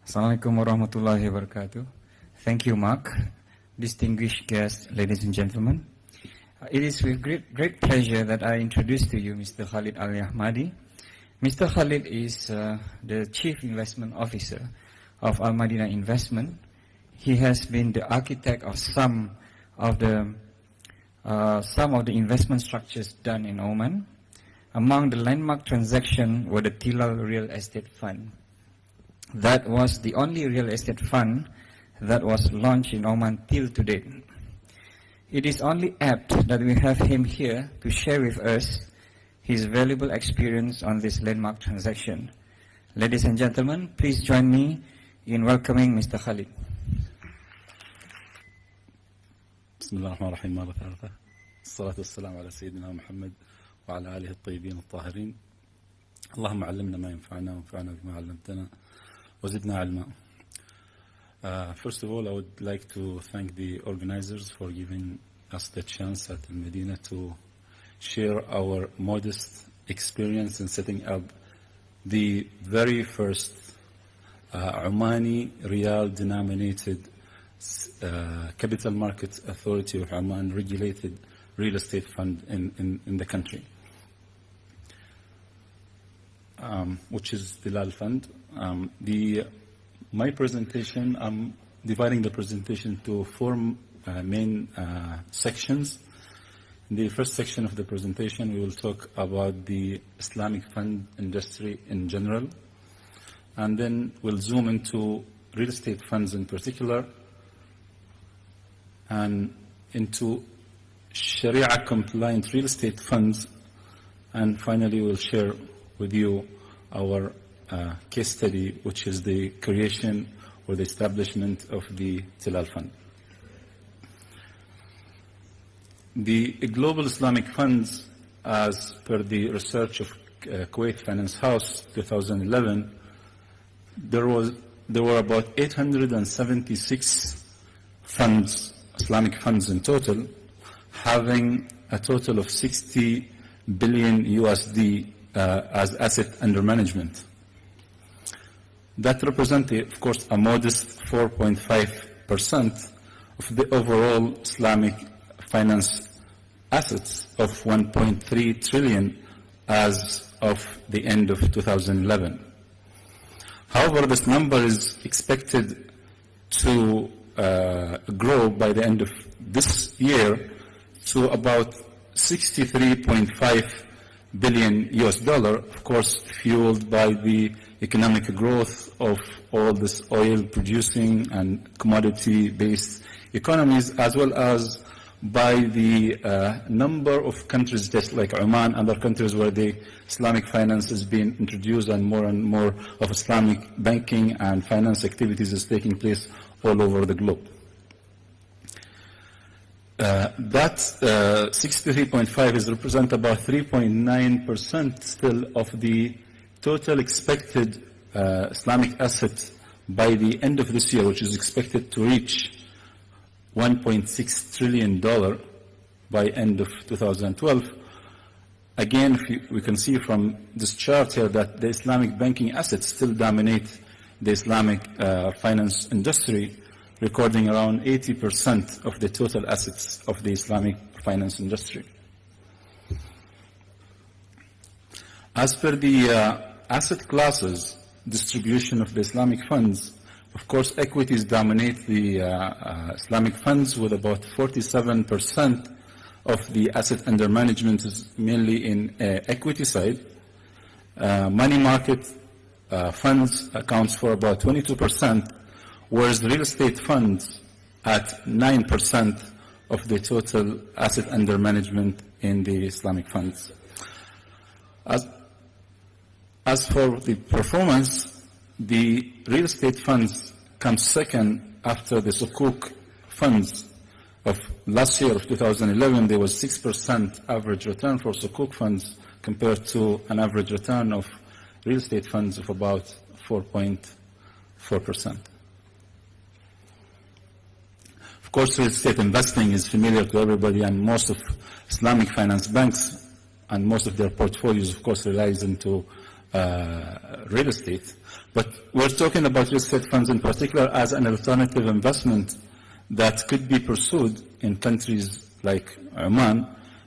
Assalamualaikum warahmatullahi wabarakatuh. Thank you, Mark. Distinguished guests, ladies and gentlemen. It is with great pleasure that I introduce to you Mr. Khalid Al-Ahmadi. Mr. Khalid is the Chief Investment Officer of AlMadina Investment. He has been the architect of some of the investment structures done in Oman. Among the landmark transactions were the Tilal Real Estate Fund. That was the only real estate fund that was launched in Oman till today. It is only apt that we have him here to share with us his valuable experience on this landmark transaction. Ladies and gentlemen, please join me in welcoming Mr. Khalid. بسم الله الرحمن الرحيم مرة ثالثة الصلاة والسلام على سيدنا محمد وعلى آله الطيبين الطاهرين اللهم علمنا ما ينفعنا وانفعنا بما علمتنا وزدنا علما. First of all, I would like to thank the organizers for giving us the chance at AlMadina to share our modest experience in setting up the very first Omani Riyal denominated Capital Markets Authority of Oman regulated real estate fund in the country, which is the Tilal Fund. My presentation, I'm dividing the presentation to four main sections. In the first section of the presentation, we will talk about the Islamic fund industry in general, and then we'll zoom into real estate funds in particular, and into Sharia compliant real estate funds, and finally we'll share with you our case study, which is the creation or the establishment of the Tilal Fund. The global Islamic funds, as per the research of Kuwait Finance House 2011, there were about 876 funds, Islamic funds in total, having a total of 60 billion USD as asset under management. That represents, of course, a modest 4.5% of the overall Islamic finance assets of 1.3 trillion as of the end of 2011. However, this number is expected to grow by the end of this year to about 63.5 billion US dollar, of course, fueled by the economic growth of all this oil producing and commodity based economies, as well as by the number of countries just like Oman, other countries where the Islamic finance is being introduced and more of Islamic banking and finance activities is taking place all over the globe. That 63.5 is represent about 3.9% still of the total expected Islamic assets by the end of this year, which is expected to reach $1.6 trillion by end of 2012. Again, we can see from this chart here that the Islamic banking assets still dominate the Islamic finance industry, recording around 80% of the total assets of the Islamic finance industry. As per the asset classes distribution of the Islamic funds, of course, equities dominate the Islamic funds with about 47% of the asset under management is mainly in equity side. Money market funds accounts for about 22%, whereas the real estate funds at 9% of the total asset under management in the Islamic funds. As for the performance, the real estate funds come second after the Sukuk funds of last year of 2011. There was 6% average return for Sukuk funds compared to an average return of real estate funds of about 4.4%. Of course, real estate investing is familiar to everybody, and most of Islamic finance banks and most of their portfolios, of course, relies into real estate. But we're talking about real estate funds in particular as an alternative investment that could be pursued in countries like Oman,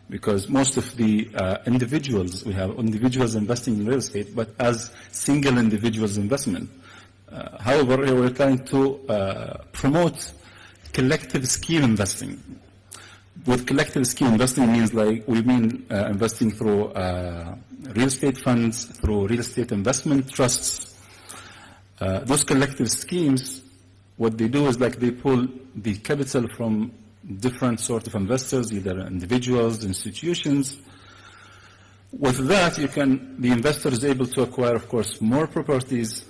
because most of the individuals, we have individuals investing in real estate, but as single individuals investment. However, we're trying to promote collective scheme investing. With collective scheme investing means we mean investing through real estate funds, through real estate investment trusts. Those collective schemes, what they do is they pull the capital from different sort of investors, either individuals, institutions. With that, the investor is able to acquire, of course, more properties,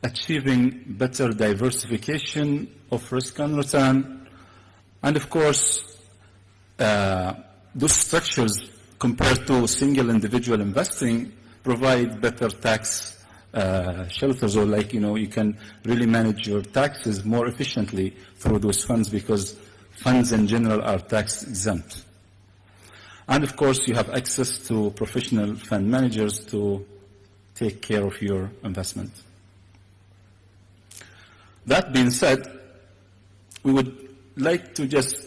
achieving better diversification of risk and return. And of course, those structures compared to single individual investing provide better tax shelters, or you can really manage your taxes more efficiently through those funds, because funds in general are tax exempt. And of course, you have access to professional fund managers to take care of your investment. That being said, we would like to just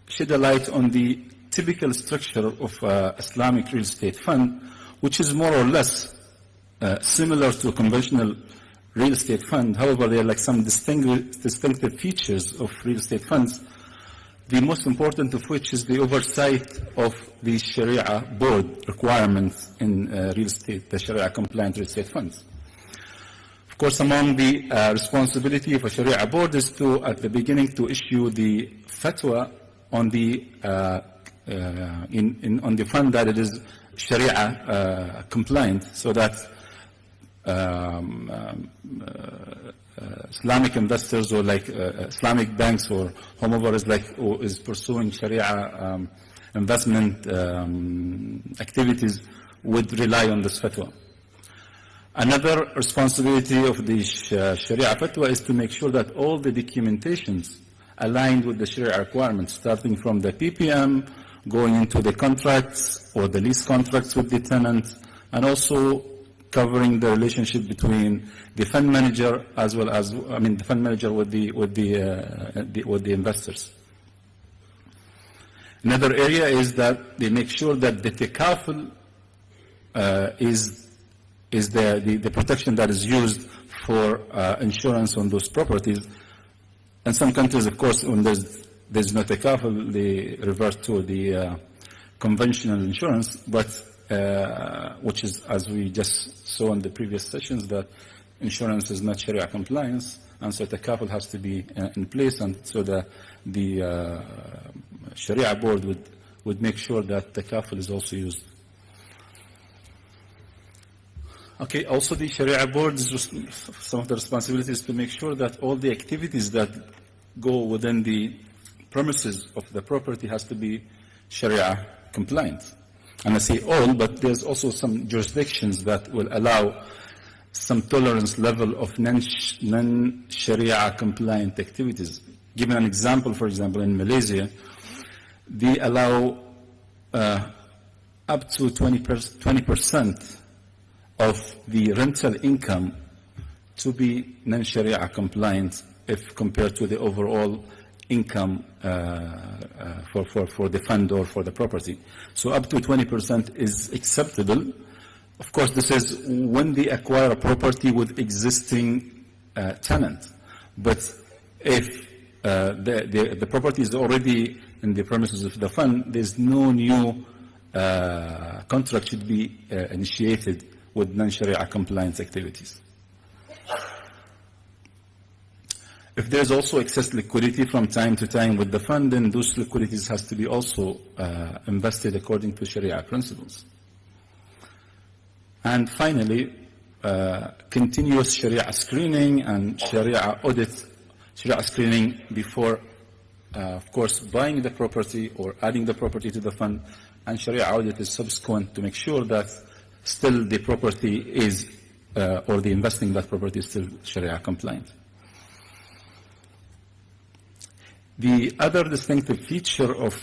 shed a light on the typical structure of Islamic real estate fund, which is more or less similar to a conventional real estate fund. However, there are some distinctive features of real estate funds, the most important of which is the oversight of the Shariyah board requirements in real estate, the Shariyah compliant real estate funds. Of course, among the responsibility of a Shariyah board is to, at the beginning, to issue the fatwa on the on the fund that it is Sharia compliant, so that Islamic investors or Islamic banks or whomever is pursuing Sharia investment activities would rely on this fatwa. Another responsibility of the Sharia fatwa is to make sure that all the documentations aligned with the Sharia requirements, starting from the PPM, going into the contracts or the lease contracts with the tenant, and also covering the relationship between the fund manager as well as, the fund manager with the investors. Another area is that they make sure that the takaful is the protection that is used for insurance on those properties. In some countries, of course, when there's no takaful, they revert to the conventional insurance, but which is, as we just saw in the previous sessions, that insurance is not Sharia compliance, and so takaful has to be in place, and so the Sharia board would make sure that takaful is also used. Okay, also the Sharia board, some of the responsibilities to make sure that all the activities that go within the premises of the property has to be Sharia compliant. And I say all, but there's also some jurisdictions that will allow some tolerance level of non-Sharia compliant activities. Given an example, for example, in Malaysia, they allow up to 20% of the rental income to be non-Sharia compliant if compared to the overall income for the fund or for the property. So up to 20% is acceptable. Of course, this is when they acquire a property with existing tenant. But if the property is already in the premises of the fund, there's no new contract should be initiated with non-Sharia compliance activities. If there's also excess liquidity from time to time with the fund, then those liquidities has to be also invested according to Sharia principles. And finally, continuous Sharia screening and Sharia audit, Sharia screening before, of course, buying the property or adding the property to the fund, and Sharia audit is subsequent to make sure that still the property is, or the investing in that property is still Sharia compliant. The other distinctive feature of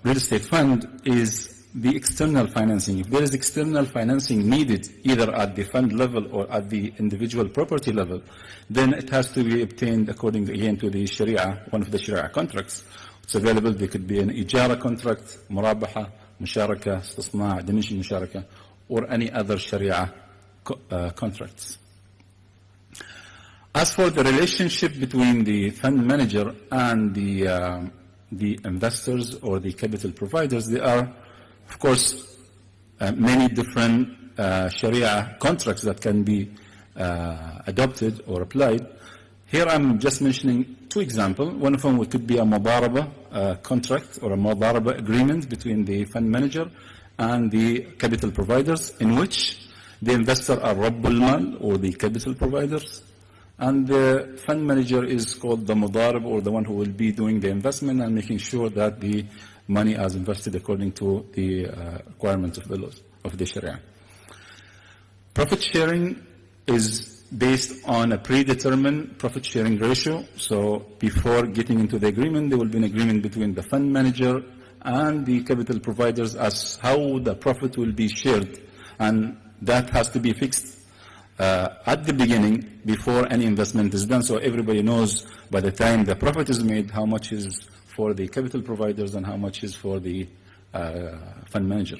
real estate fund is the external financing. If there is external financing needed, either at the fund level or at the individual property level, then it has to be obtained according, again, to the Shariyah, one of the Shariyah contracts. It's available. There could be an ijara contract, murabaha, musharaka, istisna, dimension musharaka, or any other Shariyah contracts. As for the relationship between the fund manager and the investors or the capital providers, there are, of course, many different Sharia contracts that can be adopted or applied. Here I'm just mentioning two examples. One of them could be a mudaraba contract or a mudaraba agreement between the fund manager and the capital providers, in which the investor are Rabbul Mal, or the capital providers, and the fund manager is called the mudarib, or the one who will be doing the investment and making sure that the money is invested according to the requirements of the laws of the Sharia. Profit sharing is based on a predetermined profit sharing ratio. So before getting into the agreement, there will be an agreement between the fund manager and the capital providers as how the profit will be shared, and that has to be fixed at the beginning before any investment is done, so everybody knows by the time the profit is made how much is for the capital providers and how much is for the fund manager.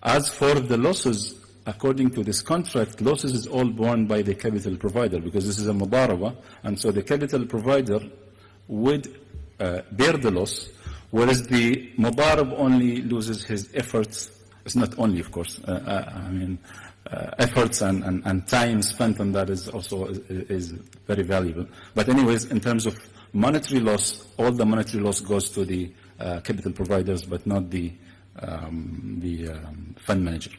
As for the losses, according to this contract, losses is all borne by the capital provider, because this is a mudaraba, and so the capital provider would bear the loss, whereas the mudarab only loses his efforts. It's not only, of course, efforts and time spent on that is also is very valuable. But anyways, in terms of monetary loss, all the monetary loss goes to the capital providers, but not the fund manager.